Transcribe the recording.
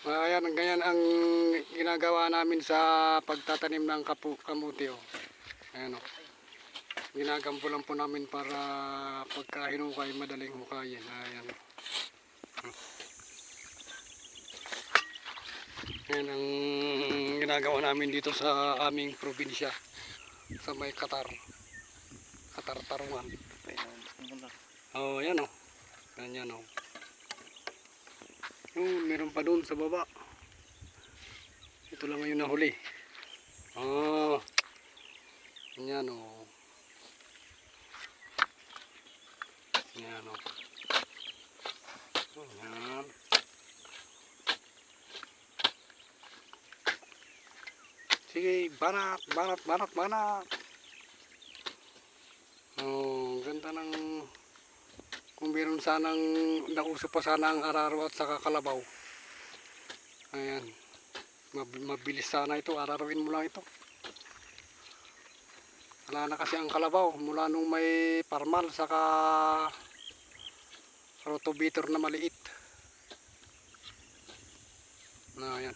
Ayan, ganyan ang ginagawa namin sa pagtatanim ng kamuti. Oh. Ayan, oh. Ginagampulan po namin para pagka hinukay, madaling hukayin. Ayan. Ayan ang ginagawa namin dito sa aming probinsya. Sa may Katartarungan. Oh, ayan oh. Ganyan oh. Meron pa doon sa baba. Ito lang ngayon nahuli. Oh. Ganyan oh. Ganyan oh. Ganyan. Sige, banat. Oh, ganda ng kung meron sanang nauso pa sana ang araro at saka kalabaw. Ayan. Mabilis sana ito. Ararawin mo lang ito. Wala na kasi ang kalabaw mula nung may parmal saka rotovator na maliit. Na ayan.